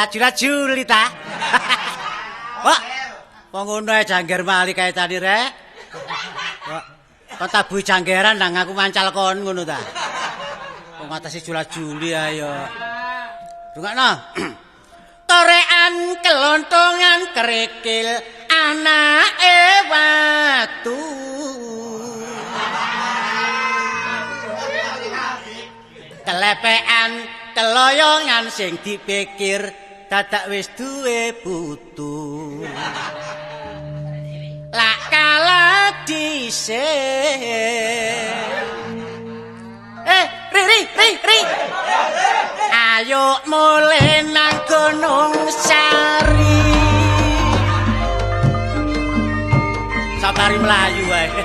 Raju-raju ta. Wah. Wong ngono ae jangger mali kaitane rek. Wah. Kok tabuhi janggeran nang aku mancal kon ngono ta. Wong ngatasi jula-juli ayo. Rungokno. Torekan kelontongan kerikil anake watu. Kelepekan keloyongan sing dipikir dadak wis duwe putu. Lak kala dhisik. Ri. Ayo mulih nang Gunung Sari. Sabari mlayu wae.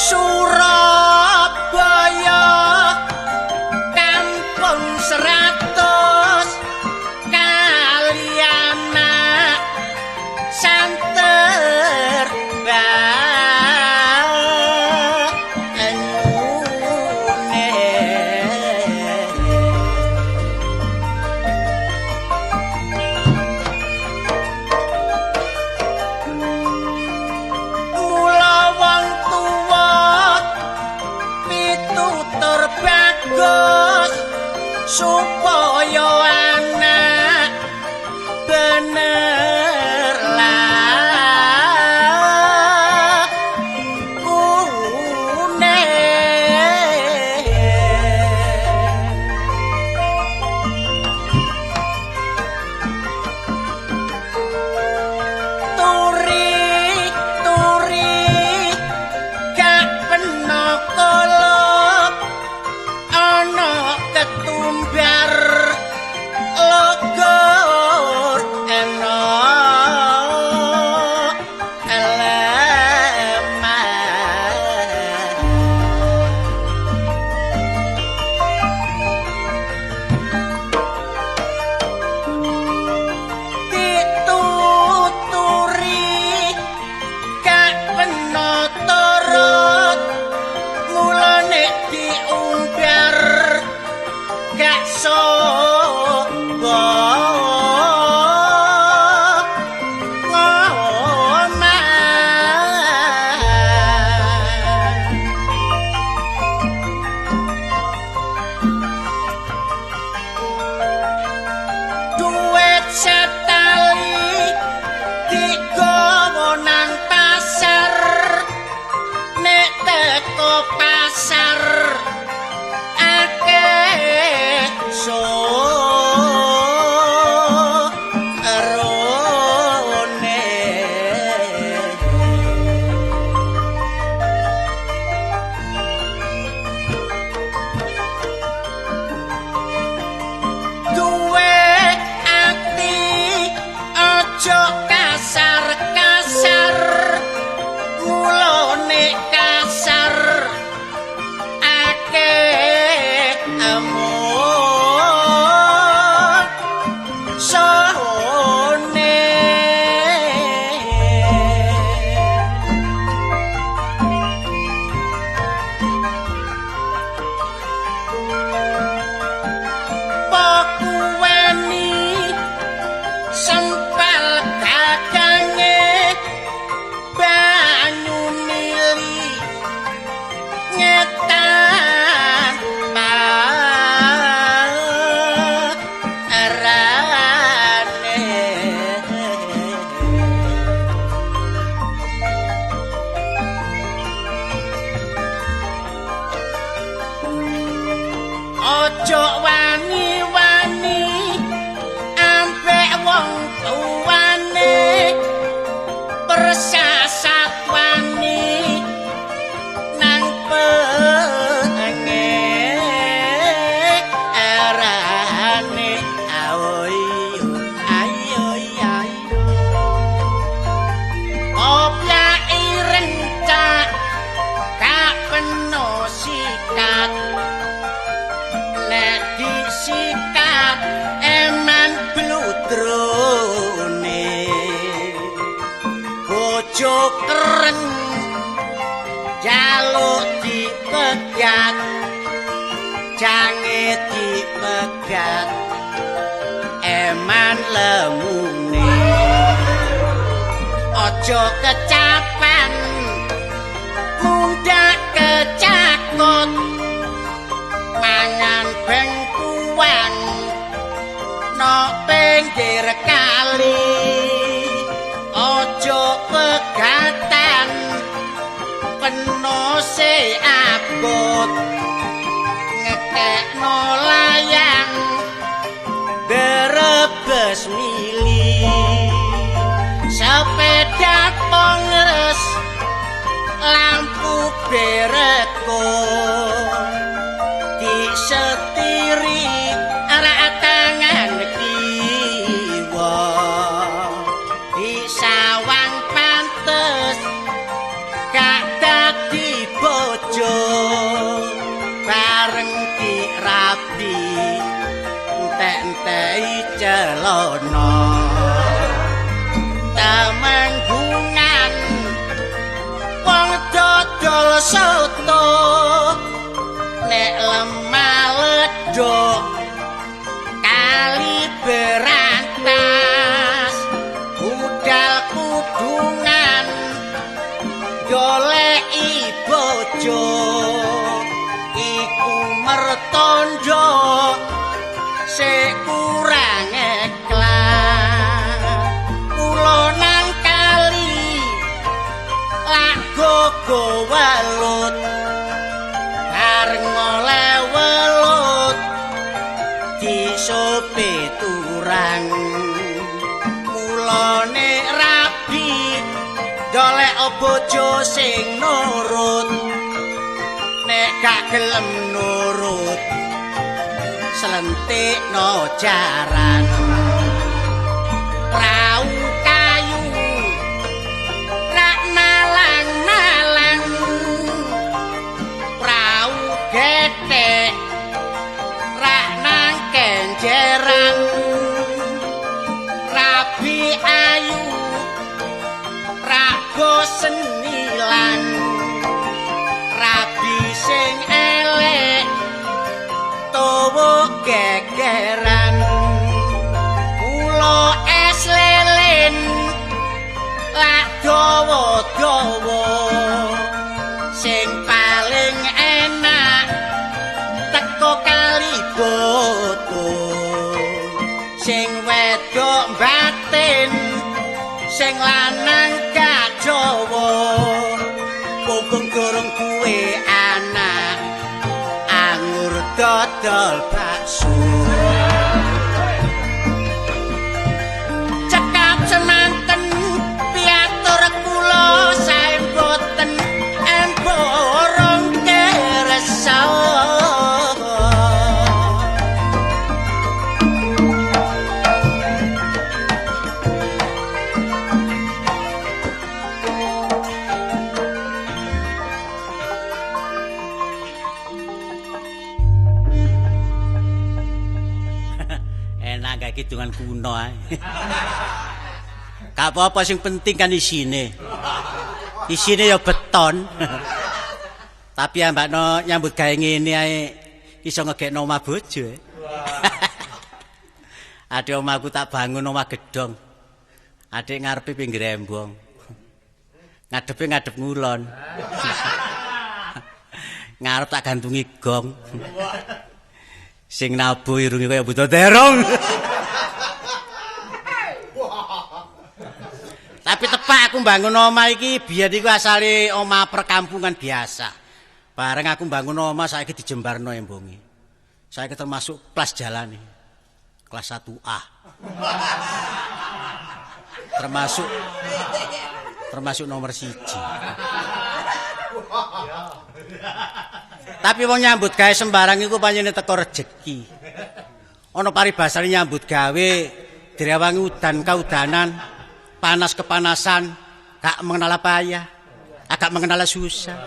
Surabaya kampung 100 kaliana santen ojo keren jaluk dipegat jange dipegat eman lemune ojo kecapan muda kecakot mangan bengkuan no pinggir kali ojo pegatan penose abot ngekekno layang berebes mili sepeda pongres lampu bereko disetiri arah tangan kiwa disawang pantes gak dadi bojo bareng dirapi entek-enteki celana temenggungan wong dodol soto nek lemah ledok kali berantas budal kudungan goleki bojo iku mertondo sik kurang ikhlas kula nang kali lak gogo welut bareng oleh welut disope turang kulone rabi golek bojo sing nurut nek gak gelem nurut selentikno jaran rau kayu rak nalang-nalang rau getek rak nang kenjeran rabi ayu rak bosen ilang rabi sing elek towo gegeran kula es lelen lak dawa-dawa sing paling enak teko kali boto sing wedok batin sing lanang gak Jawa mumpung durung duwe anak anggur dodol bakso cekap semanten piatur kula sae boten emborong kersa hitungan kuno ae. Gak apa-apa sing penting kan isine. Isine ya beton. Tapi ambakno nyambut gawe ngene ae iso ngegekno omah bojo. Adik omahku tak bangun omah gedhong. Adik ngarepe pinggir embong. Ngadepe ngadep ngulon. Ngarep tak gantungi gong. Sing nabuh irunge kaya buta terong. Tapi tepak aku bangun omah iki biyen iku asale omah perkampungan biasa. Bareng aku bangun omah saiki dijembarno embonge. Saiki termasuk kelas jalane. Kelas 1A. Termasuk nomor 1. Tapi wong nyambut gawe sembarang iku pancene teko rejeki. Ana paribasane nyambut gawe direwangi udan kaudanan, panas kepanasan, gak mengenal payah, agak mengenal susah.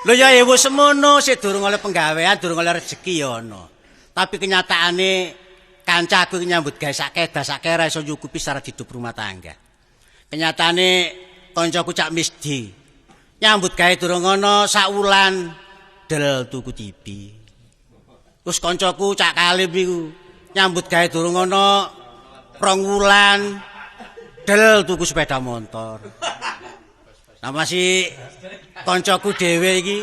Lho ya ewo semono sik durung oleh penggawean, durung oleh rejeki ya ana. Tapi kenyataane kancaku nyambut gawe sak kere iso nyukupi syarat hidup rumah tangga. Kenyataane kancaku cak misdi. Nyambut gawe durung ana sak wulan del tuku TV. Terus kancaku cak kalim iku nyambut gawe durung ana 2 wulan del tuku sepeda motor. Nah masih kancaku dhewe iki.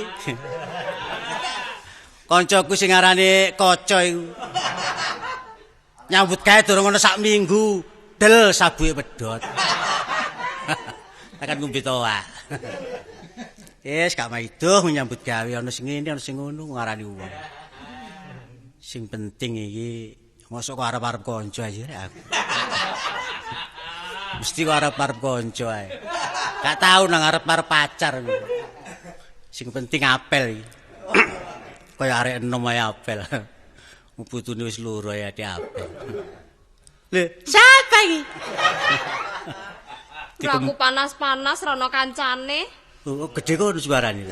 Kancaku sing arane Kaca iku. Nyambut gawe durung ana sak minggu del sabuke pedhot. Akan ngombe toa. Gak maido nyambut gawe ana sing ngene ana sing ngono ngarani wong. Sing penting iki mosok kok arep-arep kanca ae aku. Mesti kok arep-arep kanca ae. Gak tau nang arep-arep pacar. Sing penting apel iki. Kaya arek enom ae apel. Putune wis loro ya apel. Lho, siapa iki? Aku panas-panas rono kancane. Oh, gede kok suarane.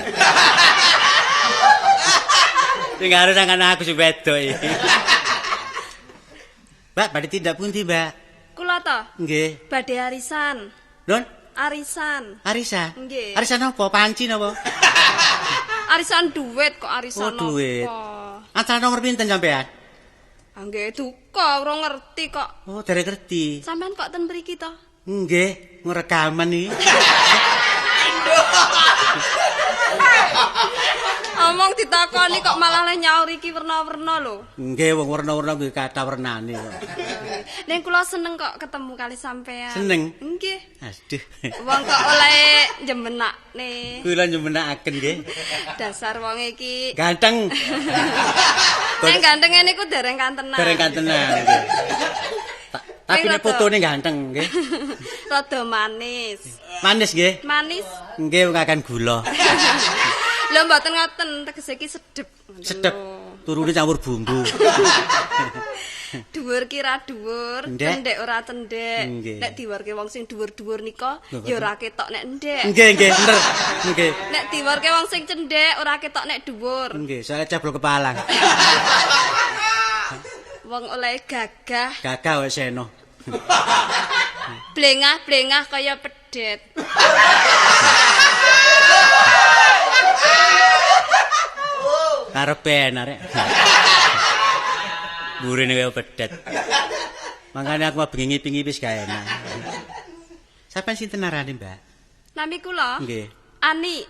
Sing arep nang aku sing wedok iki. Mbak, badhe tindak pundi, Mbak? Kula to? Nggih. Badhe arisan. Lon? Arisan. Arisan? Nggih. Arisan apa? Panci napa? Arisan duit kok arisan Oh, duit. apa? Asal nomor pinten sampean? Nggih, duka ora ngerti kok. Oh, derek ngerti. Sampean kok ten mriki to? Nggih, ngrekaman iki. Omong ditakoni kok malah le nyaur iki werna-werna lho. Nggih, wong werna-werna kuwi kathah wernane kok. Ning kula seneng kok ketemu kali sampean. Seneng? Nggih. Aduh. Wong kok oleh jemenakne. Kula nyumenakaken nggih. Dasar wong iki. Ganteng. Nek gantenge niku dereng kantenan. Dereng kantenan nggih. Tapi nek fotone ganteng nggih. Rada manis. Manis nggih. Manis. Nggih wong akan gula. Lho mboten ngoten, tegese iki sedep. Sedep. Turune campur bumbu. Dhuwur kira dhuwur, cendhek ora cendhek. Nek diwarke wong sing dhuwur-dhuwur nika ya ora ketok nek ndhek. Nggih, nggih, bener. Nggih. Nek diwarke wong sing cendhek ora ketok nek dhuwur. Nggih, saya ceblok kepalang. Wong oleh gagah. Gagah wis eno. Blengah-blengah kaya pedet. Karepen arek. Burine kaya pedet. Mangane aku bengi-bengi wis gak enak. Sampeyan sinten arane, Mbak? Nami kula? Nggih. Ani.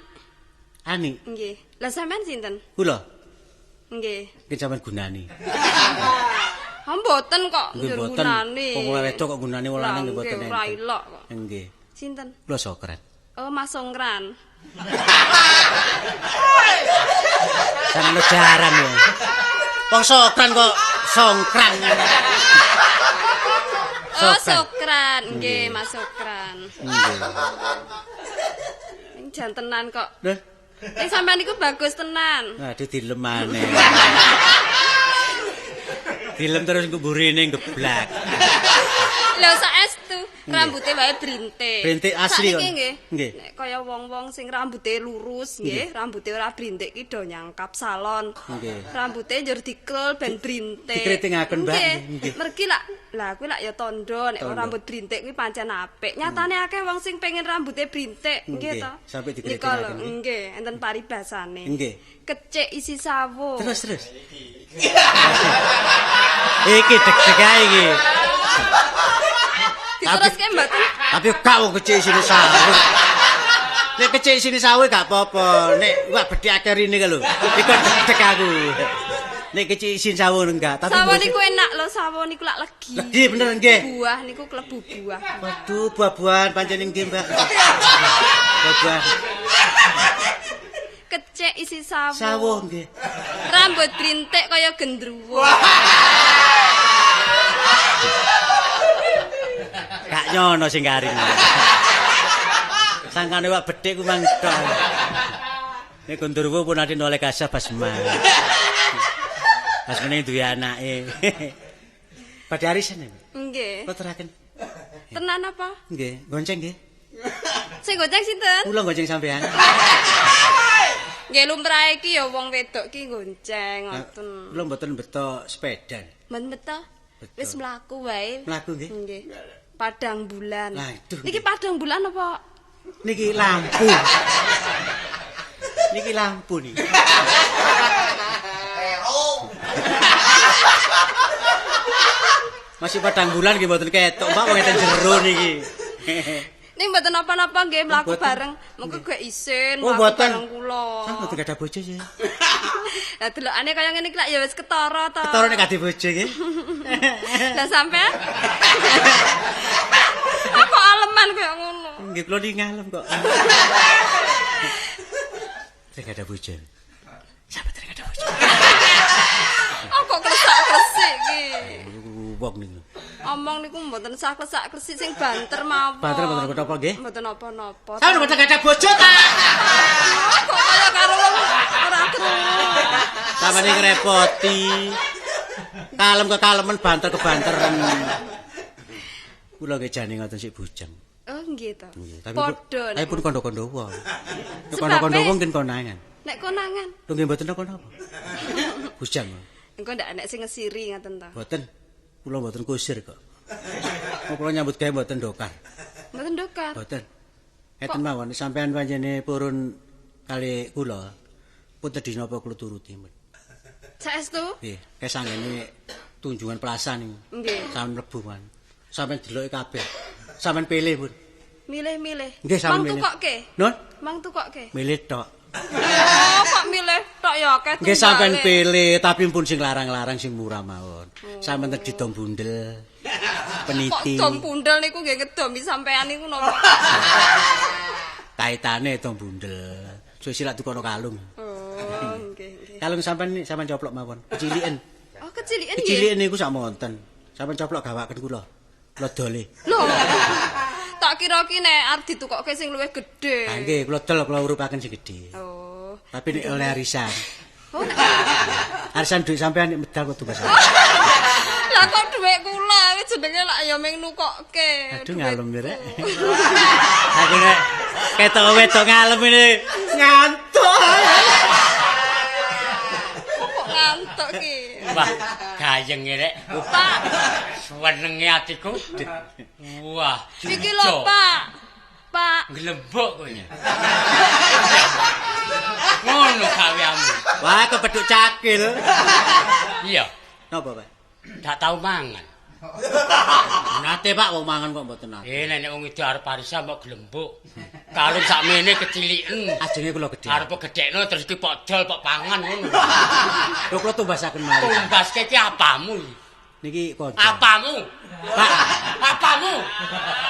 Ani. Nggih. Lah sampean sinten? Kula. Nggih. Ki sampeyan gunani. Mboten kok Nggih mboten. Wong wedok kok gunani wong lanang nggih mboten. Nggih, ora ilok kok. Nggih. Sinten? Kula Sokrat. Oh, Mas Songkran. Jangan jaran ya. Wong Sokran kok Songkran. Oh, Sokran. Nggih, Mas Sokran. Nggih. Jantenan kok. Lho, Sampean niku bagus tenan. aduh dilem maneh. Dilem terus mburine geblak. Lho saestu rambuté wae brintik. Brintik asli kok. Nggih. Nggih. Nek kaya wong-wong sing rambuté lurus nggih, rambuté ora brintik ki do nyangkap salon. Nggih. Rambuté njur dikrul ben brintik. Dikritingaken, Mbak. Nggih. Nggih. Mergi lah kuwi lak ya tondo nek Tondo. rambut brintik kuwi pancen apik. Nyatane akeh wong sing pengen rambutnya brintik, nggih Nggih, to. sampai Nika dikritingaken, lho, nggih. nggih, enten paribasane. Nggih. Kecik isi sawo. Terus. Iki deg-deg ae iki. Diteruske mboten? Tapi gak wong kecil sini sawi. Nek kecil sini sawi gak apa-apa. Nek wak bedhe akeh rene ka lho. Iku deg-deg aku. Nek kecil sini sawi enggak, tapi Sawo niku enak lho, sawo niku lak legi. Legi bener nggih. Buah niku klebu buah. Waduh, buah-buahan pancen nggih, Mbak. Buah-buahan. Kecik isi sawo. Sawo nggih. Rambut brintik kaya gendruwo. Gak nyono sing garing. Sangkane wak bedhe ku mangkon. Nek Gundurwo pun ati oleh kasah Basma. Basmane duwe anake. Badhe arisan ya? Nggih. Kok teraken? Tenan apa? Nggih, gonceng nggih. Sing goceng sinten? Kula gonceng sampean. Nggih lumrah iki ya wong wedok ki gonceng ngoten. Kula mboten beto sepeda. Men beto? Wis mlaku wae. Mlaku nggih. Nggih. Padang bulan. Lah, itu. Niki padang bulan apa? Niki lampu. Niki lampu nih. Masih padang bulan nggih mboten ketok, Pak, wong enten jero niki. Ning mboten apa-apa nggih mlaku bareng. Mengko gak isin Oh, mlaku mboten. bareng kula. Kan mboten gadah bojo ya. Lah delokane kaya ngene iki lak ya wis ketara to. Ketara nek kadhe bojo nggih. Lah sampean? Kok aleman kaya ngono? Nggih kula niki ngalem kok. Nek gadah bojo. Sampe nek gadah bojo. Kok klesak-klesik iki? Wong niku. Omong niku mboten sah klesak-klesik sing banter mawon. Banter mboten apa-apa nggih. Mboten napa-napa. Sampe mboten gadah bojo ta. Kok kaya karo wong ora krungu. Sampeyan ngrepoti. Kalem kekalemen banter kebanteran. Kula nggih jane ngoten sik bujang. Oh nggih to. Tapi Padha. ayo pun kondo-kondo wong. Nek Sebabe- kondo-kondo wong kin konangan. Nek konangan, Lho nggih mboten napa-napa. Bujang. engko ndak enek sing ngesiri ngaten ta. Mboten. Kula mboten kusir kok. Kula nyambut gawe mboten dokar. Mboten dokar. Mboten. Eten mawon sampean panjene purun kali kula. Punten dina apa kula turuti. Saestu? Nggih, kesangene tunjungan plaza niku. Nggih. Sampeyan mlebu man. Sampeyan deloki kabeh. Sampeyan pilih, Pun. Milih-milih. Nggih, sampeyan Mang milih. tukokke. Nun, Mang tukokke. milih tok. Oh, kok milih tok ya akeh. Nggih sampeyan tunggale. pilih, tapi pun sing larang-larang sing murah mawon. Sampeyan tedi dom bundel. Kok Peniti. dom bundel niku nggih ngedomi sampean niku napa? Kaitane dom bundel. Suwe silak tukono kalung. Oh, nggih. Kalung sampeyan coplok mawon. Keciliken. Oh, keciliken nggih. Keciliken niku sak monten. Sampeyan coplok gawaken kula. Kula dole. Lho. Tak kira ki nek arep ditukokke sing luwih gedhe. Ha nggih, kula dol kula urupaken sing gedhe. Oh. Tapi nek oleh arisan. Oh. Arisan duit sampean nek medal kok tumbas. Lah kok dhuwit kula iki jenenge lak ya ming nukokke. Aduh ngalem rek. Aku nek ketok wedok ngalem ini ngantuk. Kok ngantuk ki. Wah, gayeng rek. Pak, Senenge atiku. Wah, iki lho, Pak. Pak, Glembok kowe. Ngono gaweanmu. Wah, kepedhuk cakil. Iya, Napa, Pak? gak tau mangan. Nate Pak wong mangan kok mboten nate. Nek wong itu arep arisan kok glembok. Kalung sakmene keciliken. Ajenge kula gedhe. Arep gedhekno terus iki pok dol pok pangan ngono. Lho kula tumbasaken malih. Tumbaske iki apamu? Niki kanca. Apamu? Pak, Apamu?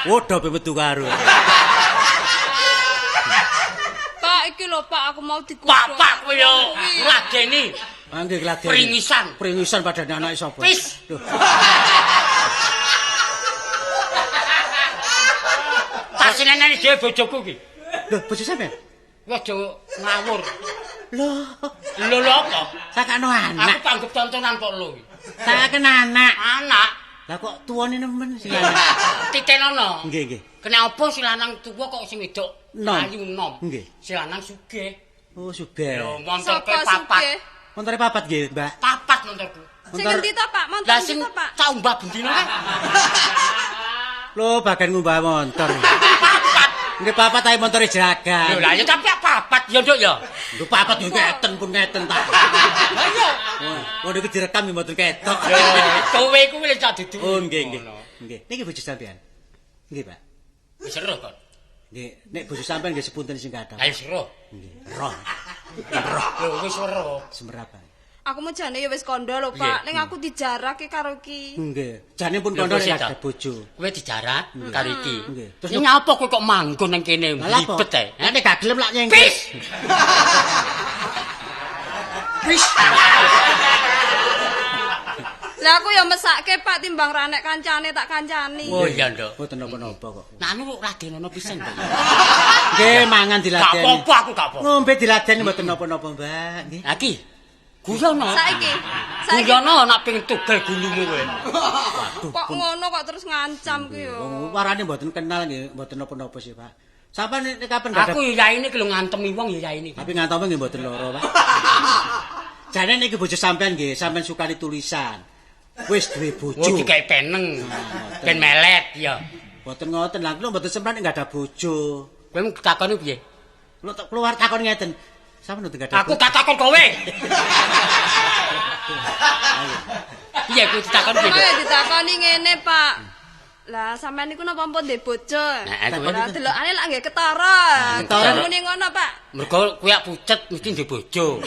wodo pe metu karo. Pak iki lho Pak aku mau digusur. Bapak kowe yo ngladeni. Mangke gladeni. Pringisan. Pringisan padane anake sapa? Wis. Loh, Tak senenane dhewe bojoku iki. lho bojo sampean? Wis aja ngawur. Loh, Lho lho apa? sakakno Aku anak. panggep tontonan kok lho. Sakaken anak. Anak Lah kok tuwane nemen sing anak. titenono. Nggih, nggih. Kena apa si lanang tuwa kok sing wedok Nom. ayu nom. Nggih. Si lanang sugih. Oh, sugih. Lho montorke Sapa papat. sugih? Montore papat nggih, Mbak. Papat montorku. Sing endi to Pak? Montor Lah endi sing to Pak? tak umbah bendina kan. Lho, bagian ngumbah motor. Papat. Nggih papat ae montore jeragan. Lho lah ya tapi papat ya nduk ya. Lho papat yo ngeten pun ngeten ta. Lah iya. Oh, niku direkam yo mboten ketok. Lho kowe iku wis tak dudu. Oh, nggih, nggih. Nggih. Niki bojo sampean. Nggih, Pak. Wis seru kok. Nggih, nek bojo sampean nggih sepunten sing kathah. Ayo seru. Nggih. Roh. Lho wis seru. Semerapan. Aku mejane ya wis kandha lho Pak. Ning aku dijarak ki karo ki. Nggih. Jane pun Lho, kandha Bos, nek Ita. ada bojo. Kowe dijarak karo iki. Nggih. Terus Terus nyapa kowe kok manggon nang kene Lah apa? ribet ae. Nek gak gelem lak nyengke. Pis. Pis. Lah aku ya mesake Pak timbang ra nek kancane tak kancani. Oh iya, Nduk. Mboten napa-napa kok. Nah anu radenono pisan, Mbak. Nggih, mangan Gak diladeni. apa-apa aku gak apa. Ngombe diladeni mboten napa-napa, Mbak. Nggih. Lah iki guyono. Saiki. Guyono nak ping tugel gulumu kowe. Kok ngono kok terus ngancam ki yo. Wong warane mboten kenal nggih, mboten napa-napa sih, Pak. Sampeyan nek kapan gak ada Aku ya ini ki lho ngantemi wong ya ini. tapi ngantome nggih mboten lara, Pak. Jane niki bojo sampean nggih, sampean sukani tulisan. Wis duwe bojo. Oh digawe peneng. Ben melet ya. Mboten ngoten, lha kula mboten sempat enggak ada bojo. Kowe takoni piye? Kula keluar takon ngeten. Sampeyan mboten ada Aku gak takon kowe. Piye kowe ditakon piye? Ayo ditakoni ngene, Pak. Lah sampean niku napa ampun ndek bojo? Nah, kowe Lah delokane lak nggih ketara. ketara. Muni ngono, Pak. Mergo kowe pucet mesti ndek bojo.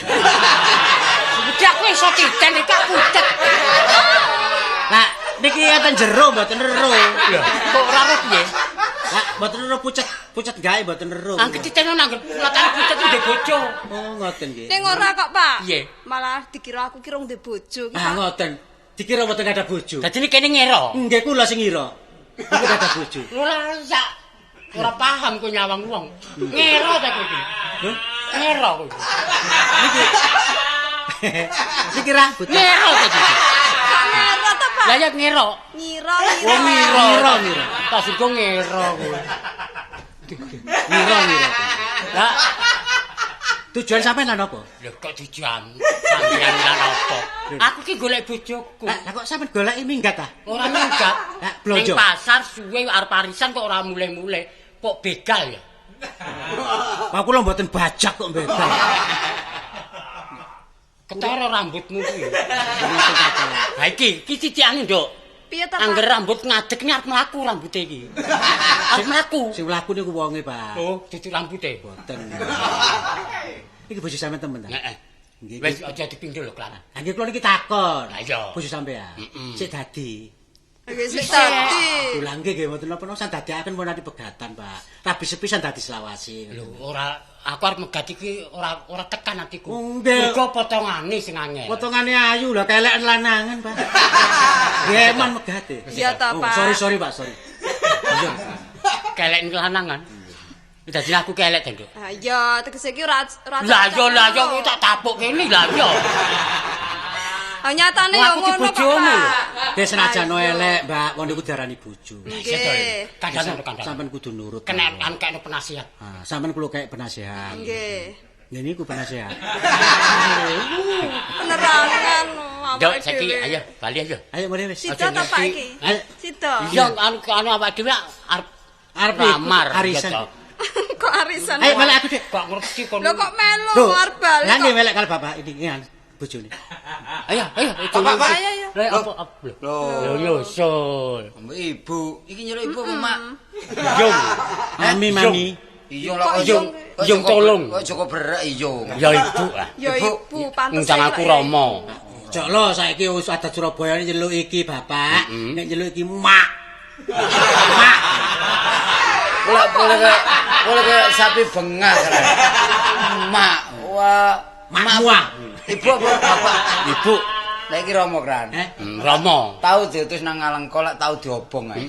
Udah kowe iso titen iki pucet. Lah niki enten jero mboten ero. Lho, kok ora ro piye? Lah mboten ero pucet gawe mboten ero. Angger titen nanggep latane pucet ndek bojo. Oh ngoten nggih. Ning ora kok, Pak. Piye? Malah dikira aku kira ndek bojo ki, Ah Pak. ngoten. Dikira mboten ada bojo. Dadi ini kene ngero. Nggih kula sing ngira. Mboten ada bojo. Ora sak ora paham kowe nyawang wong. Ngero ta kowe iki? Ngero kowe. Dikira bojo. Ngero ta kowe. Ngero ta, Pak? Lah ya ngero. Ngira, Oh ngira. ngero. Tak sik ngero kowe. Ngira. Lah Tujuan sampean lan apa? lho kok tujuan sampeyan lan apa? Aku ki golek bojoku. Lah kok sampean goleki minggat ah? Ora minggat. Lah Ning blonjo. pasar suwe arep arisan kok ora mulai-mulai. Kok begal ya? Kok kula mboten bajak kok begal. Ketara rambutmu kuwi. Ha iki titikane, Nduk. Piye ta, Angger Pak? rambut ngadeg ni arep mlaku rambute iki. Arep mlaku. Sing mlaku niku wonge, Pak. Oh, dudu rambute. Boten. Iki bojo sampean temen ta? Heeh. Nggih. Wis aja dipindho lho, Klan. Lah nggih kula niki takon. Lah iya. Bojo sampean. Sik dadi. Wis dadi. Kula nggih mboten napa-napa san dadekaken pun nanti pegatan, Pak. Rabi sepisan dadi selawasi. Lho, ora aku arep megat iki ora tekan atiku. Nggih. Mergo potongane sing angel. Potongane ayu lah kelek lanangan, Pak. Geman megate. Iya ta, Oh, Pak. sorry, Pak, sorry. Iya. Kelek lanangan. Dadi aku kelek ta, Nduk. Ah iya, tegese iki ora Lah yo aku tak tapuk kene lah yo. Ah nyatane yo Aku ki ngono, bojomu. Pak. Wis senajan elek, Mbak, wong niku diarani bojo. Nggih. Kandhane. Sampeyan kudu nurut. Kena kena penasihat. Ah, sampeyan kula kayak penasehat. Nggih. Nggih niku penasehat. Penerangan. Nduk saiki ayo bali ayo. Ayo mrene wis. Sida ta, Pak iki? Eh? Sida. Iya anu awake dhewe arep Arep ramar arisan. gitu. Kok arisan? Ayo melek aku, Dik. Kok ngerti kon. Lho kok melu arep bali Lah nggih kok. melek karo bapak ini ngan bojone. Ayo. Bapak. Ayo, ayo. Lah apa lho yo sul. Ibu, iki nyeluk ibu apa, Mak? Yung. Mami. Iya Kok lah Iyung tolong. Kok Joko berak iyung. Ya ibu ah. Ya ibu pantes. Ngundang aku Rama. Jok lo saiki wis adat Surabaya nyeluk iki bapak, nek nyeluk iki mak. Mak. Boleh kayak sapi bengah kan. Mak, wah, Makmu ah. ibu apa bapak? Ibu. Lah iki Rama kan. Rama. Tahu diutus nang ngalang kolak tahu diobong ae.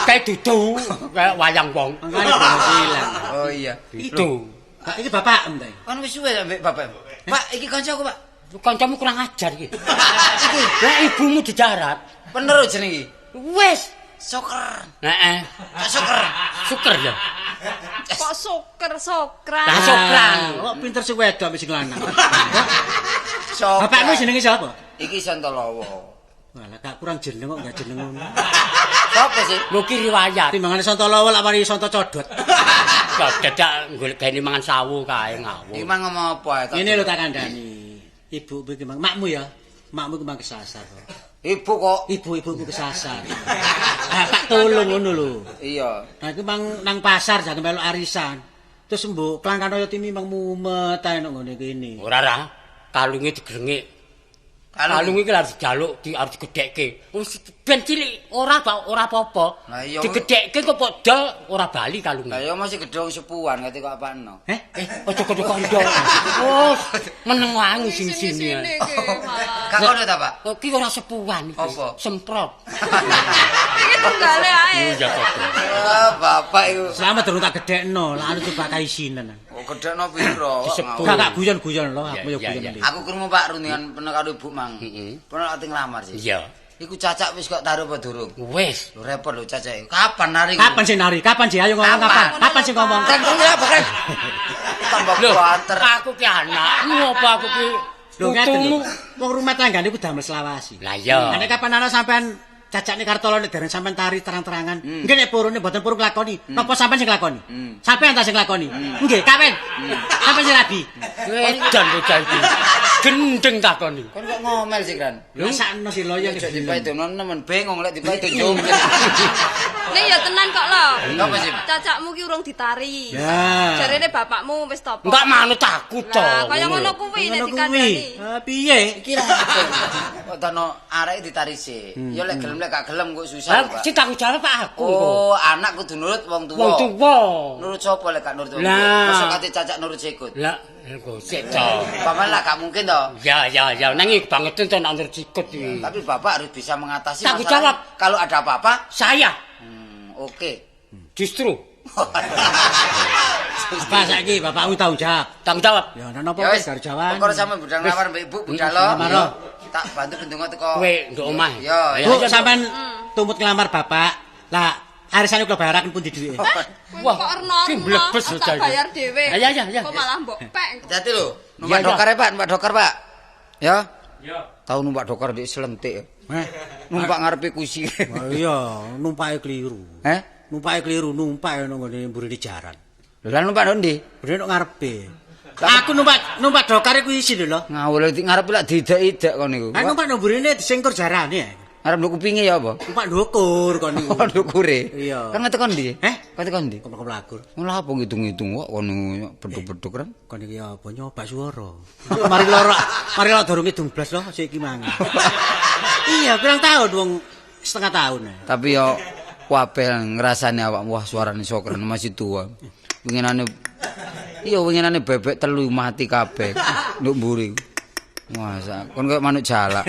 Kayak dudu kayak wayang wong. Mangane berhasilan. Oh iya. Itu. Pak iki bapak entek. Kan wis suwe ambek bapak. Pak, iki kancaku, Pak. Kancamu kurang ajar iki. Iki lah ibumu dijarat. Bener jeneng iki. Wes. Soker. Heeh. Kak Soker. Syukur ya. Kok sokran. Lah sokran. Kok pinter sing wedok sing lanang. Soker. Bapakmu jenenge sapa? Iki Santolowo. Walah gak kurang jeneng kok gak jeneng ngono. Sopo sih? Lho ki riwayat. Timbangane Santolowo lak mari Santo Codot. Kok dadak golek gawe mangan sawu kae ngawur. Iki mang ngomong apa ae? Ngene lho tak kandhani. Ibu iki mang makmu ya. Makmu iki mang kesasar. Ibu kok. Ibu-ibuku kesasar. Ah tak tolong ngono lho. Iya. Nah iku mang nang pasar jane melok arisan. Terus mbok kelangkan kaya timi mang mumet ae nang ngene kene. Ora ra. Kalunge digrengek. Kalung iki harus dijaluk, harus digedhekke. Wis ben cilik ora apa-apa. Lah iya. Digedhekke kok podol ora bali kalunge. Lah ya masih gedhong sepuan ngerti kok apano. Aja kodho kandha. Oh, meneng wangi sing sini. Sini iki malah. Kak kono ta, Pak? Kok ki ora sepuan iki. Apa? Semprot. Iki tunggale ae. Iya kok. Ah, bapak iku. Selamat durung tak gedhekno, lah anu coba kaisinan. Oh, gedhekno piro? Disebut. Gak guyon-guyon lho, aku ya Iya, guyon. iya. Li. Aku krungu Pak rundingan pernah karo Ibu Mang. Heeh. Pernah ati nglamar sih. Iya. Iku cacak wis kok taruh apa durung? Wis. Lho repot lho cacake. Kapan nari? Kapan sih nari? Kapan sih? Ayo ngomong kapan? Kapan sih ngomong? Kan ya apa kan? Tambah Lho, kuater. aku ki anakmu apa aku ki Lho ngeten lho. Wong rumah tanggane ku damel selawasi. Lah iya. Nek kapan ana sampean cacakne Kartolo nek dereng sampean tari terang-terangan. Nggih nek purune mboten purun nglakoni. Napa sampean sing nglakoni? Sampean ta sing nglakoni? Nggih, kawen. Sampeyan sing rabi. Edan bocah iki. Gendeng takoni. Kon kok ngomel sih, Kran? Lho sakno si loyo Ojo dipaedono nemen bengong lek dipaedono. Nek ya tenan kok lho. Apa sih? Cacakmu ki urung ditari. Ya. Jarene bapakmu wis topo. Enggak manut aku to. Lah kaya ngono kuwi nek dikandani. Piye? Kira kok tono arek ditari sih. Ya lek gelem lek gak gelem kok susah, Lah Pak. sing tanggung jawab aku. Oh, anak kudu nurut wong tuwa. Wong tuwa. Nurut sapa lek gak nurut wong tuwa? Lah. Mosok kate cacak nurut sikut. Lah, gosek to. Paman lah gak mungkin toh. Ya, nanging banget to nang sikut iki. Tapi Bapak harus bisa mengatasi Tanggung masalah. jawab. Kalau ada apa-apa, Saya oke. justru Apa saiki bapakmu tanggung jawab? tanggung jawab. Ya napa Ya wis wis, garjawan. pokoknya sama budang lamar mbak Ibu budalo. lamar, oh. Tak bantu bendungo teko. Kowe nduk omah. Yo, Ya, Bu, ya, sampean tumput ngelamar bapak. Lah, arisane kula bayaraken pundi duwike? Wah, kok ki mlebes tak bocah iki. bayar dhewe. Ya. Kok malah mbok pek. Hati-hati lho. Iya, Numpak iya. dokar ya Pak, numpak dokar Pak. Ya. Ya. Tahu numpak dokar di selentik. Heh. Numpak ngarepe kusi. Oh iya, numpake kliru. Heh? Numpake kliru, numpak nang ngene mburine jaran. Lah numpak ndi? Mburine nang ngarepe. Aku numpak dokare kuwi isin lho. Ngawul ngarepe lak didak-idak kon niku. Aku numpak nang mburine disengkur jarane. Arep nduk kupinge ya apa? Numpak ndukur kon niku. Oh, ndukure. Iya. Kan ngetekon ndi? Heh? Kan ngetekon ndi? Kok mlaku. Ngono apa ngitung-ngitung kok kono beduk-beduk kan? Kon iki apa nyoba swara. Mari lara durung ngidung blas lho sik iki mangan. Iya, pirang tahun wong setengah tahun. Tapi yo kabeh ngrasani awak wah suarane sokren masih tua. Winginane iya winginane bebek telu mati kabeh nduk mburi. Masa kon kok manuk jalak.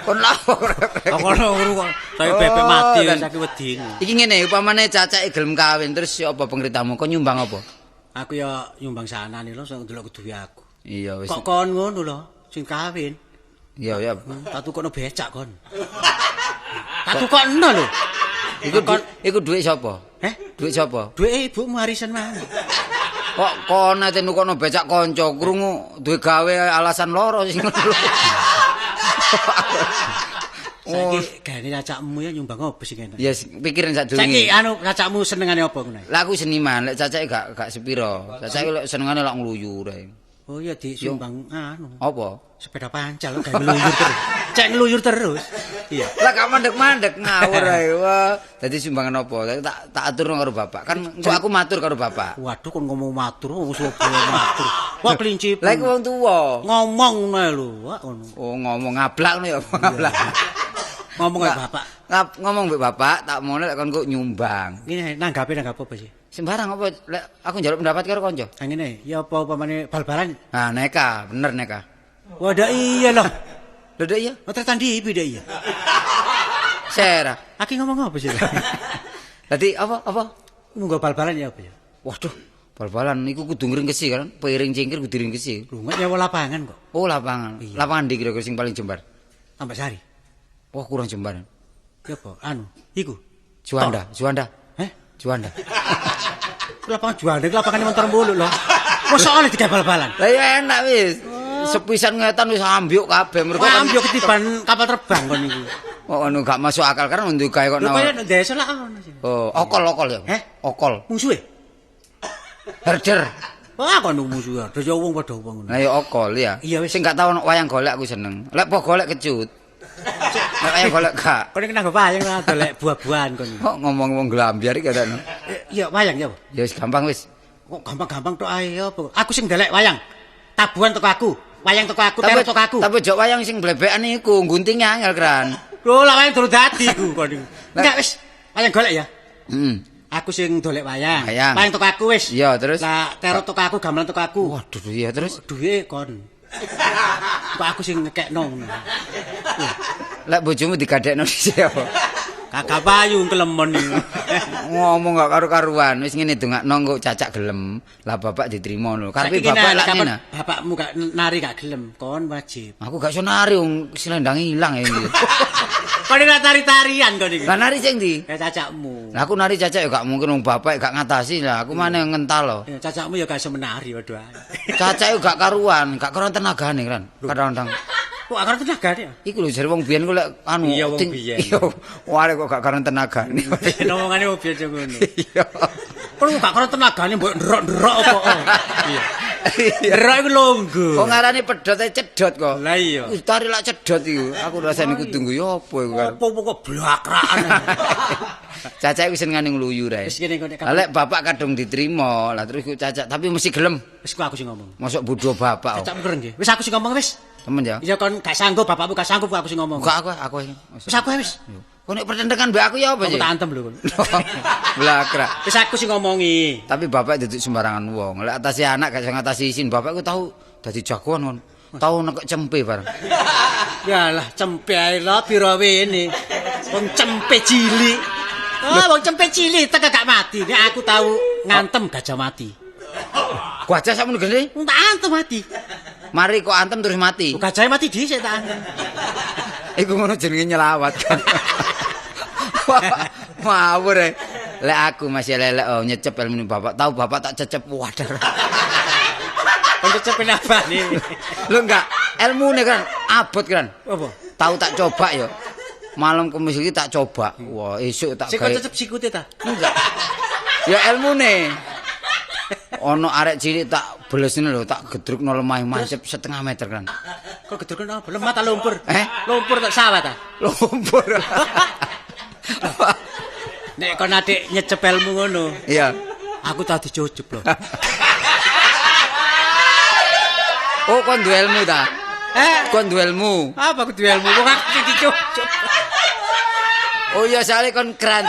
Kon lapor. Kono ngono kok. Saya bebek mati saiki wedi. Iki ngene upamane cacake gelem kawin terus ya apa pengritamu kok nyumbang apa? Aku ya nyumbang sanane lho sing ndelok duwe aku. Iya wis. Kok kon ngono lho sing kawin. Iya ya. Tak tukokno becak kon. Tak tukokno lho. Iku dhuwit sapa? Heh? Dhuwit sapa? Duwe ibumu arisan mana? Kok kon ate nukono becak kanca krungu duwe gawe alasan loro sing ngono. Saiki gane cacakmu ya nyumbang apa sing enak? Ya pikirin sak Saiki durunge. cacakmu senengane apa ngono? Lah aku seniman, lek cacake gak sepiro. Cacake lek senengane lak ngluyur ae. Oh iya disumbang anu. Apa? Sepeda pancal lho gawe ngluyur terus. Cek ngluyur terus. Iya. Lah gak mandek-mandek ngawur ae. Wah, dadi sumbangan apa? Tak aturno karo bapak. Kan engko aku matur karo bapak. Waduh kon ngomong matur, wong Surabaya matur. Wah kelinci. Lah iku wong tuwa. Ngomong ngono lho, wah ngono. Oh, ngomong ngablak ngono ya, ngablak. Ngomong karo bapak. Ngomong mbek bapak, tak mono lek kon kok nyumbang. Ngene nanggape apa sih? Sembarang apa lek aku njaluk pendapat karo kanca. Ha ngene, ya apa upamane bal-balan? Ah, neka, bener neka. Wadah iya loh. Lho Dek ya. Oh tertandi ibu iya. Sera. Aki ngomong apa sih? Dadi apa? Munggo bal-balan ya apa ya? Waduh, bal-balan iku kudu ngringkesi kan. Piring cingkir kudu ngringkesi. Lu nggak nyewa lapangan kok. Oh, lapangan. Iya. Lapangan ndi kira-kira sing paling jembar? Tambah sari. Wah, kurang jembar. Ya apa? Anu, iku. Juanda. Heh? Juanda. Lapangan juanda, lapangan motor mulu loh. Mosok oleh tiga bal-balan. Lah ya enak wis. Sepisan ngetan wis ambyuk kabeh mergo Wah, kan. ambyuk ketiban kapal terbang kon niku. Oh, anu gak masuk akal kan nduk kae kok Lho kaya nawar. nek desa lah ono sih. Oh, okol ya. Heh? Okol. Musuhe. Herder. Wah, kon musuh ya. Desa wong padha wong ngono. Lah ya okol ya. Iya, wis. Sing gak tau wayang golek aku seneng. Lek po golek kecut. Lek wayang golek gak. Kon iki nang wayang lah golek buah-buahan kon. Kok ngomong wong glambyar iki kadang. Iya, wayang ya. Ya wis gampang wis. Kok gampang-gampang tok ae apa? Aku sing ndelek wayang. Tabuhan teko aku. Wayang teko aku, terus teko aku. Tapi jok wayang sing blebekan iku guntingnya angel kran. Lho, lah wayang durung dadi ku kon niku. Enggak wis, wayang golek ya. Heeh. Aku sing dolek wayang. Wayang. Wayang teko aku wis. Iya, terus? Lah terus teko aku, gamelan teko aku. Waduh iya terus. Duwe kon. Kok aku sing ngekekno ngono. Lek bojomu digadekno dhisik apa? Kakak payu kelemon iki. Ngomong gak karu-karuan wis ngene dongakno kok cacak gelem. Lah bapak diterima lho. Karepe bapak lak ngene. Bapakmu gak nari gak gelem, kon wajib. Aku gak iso nari wong selendang ilang ya. Kon ora tari-tarian kon iki. Lah nari sing ndi? Ya cacakmu. Lah aku nari cacak ya gak mungkin wong bapak gak ngatasi lah. Aku mana ngental loh. Ya cacakmu ya gak iso menari waduh. Cacak gak karuan tenagane kan. Kadang-kadang. Kok gak tenagane ya? Iku lho jare wong biyen ku lek anu. Iya wong biyen. Iya. Wale kok gak karuan tenagane. Ngomongane wong biyen ngono. Iya. Kon gak karuan tenagane mbok ndrok-ndrok apa. Iya. Ndrok iku longgo. Kok ngarani pedhot cedhot kok. Lah iya. Wis tari lak cedhot iku. Aku rasane kudu nggo ya apa iku kan. Apa kok blakrakan. Cacak wis ngene ngluyu rae. Wis kene kok nek Lah lek bapak kadung diterima, lah terus iku cacak tapi mesti gelem. wis ku aku sing ngomong. Masuk bodho bapak. Cacak mengker nggih. Wis aku sing ngomong wis. Temen ya. Iya kon gak sanggup bapakmu gak sanggup aku sing ngomong. Enggak aku. Wis aku wis. Kok nek pertentangan mbak aku ya apa Aku sih? tak antem lho kon. Blakrak. Wis aku sing ngomongi. Tapi bapak duduk sembarangan wong. Lek atasi anak gak iso ngatasi isin. Bapak ku tahu dadi jagoan kon. Tahu nekek cempe bareng. Yalah cempe ae lho pira wene. Wong cempe cilik. Oh, wong cempe cilik teka gak mati. Nek aku tahu ngantem gajah mati. Gajah sakmono gede. Tak antem mati. Mari kok antem terus mati. Gajah mati dhisik tak antem. Iku ngono jenenge nyelawat kan. Mawur e. Lek aku masih lelek nyecep ilmu bapak. Tahu bapak tak cecep wadah. Untuk cepet apa nih? Lho enggak, ilmune kan abot kan. Apa? Tahu tak coba ya. Malam kemis iki tak coba. Wah, esuk tak Sik gawe. cecep sikute ta? Enggak. Ya ilmune. Ono arek cilik tak belesne lho, tak gedrukno lemah mancep setengah meter kan. Kok gedurken apa? Lemah ta lumpur? Eh? Lumpur tak sawah ta? Lumpur. Nek kon adik nyecep ilmu ngono, Iya. aku tau dicucup lho. Oh, kon duwe ilmu ta? Kon duwe ilmu. Apa aku duwe ilmu kok aku sing dicucup. Oh iya, soalnya kon keran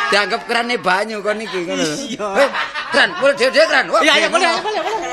dianggap kerane banyu kon iki ngono. Iya. Keran, boleh dhewe keran. Wah, Iya, biyen boleh, ngono. boleh.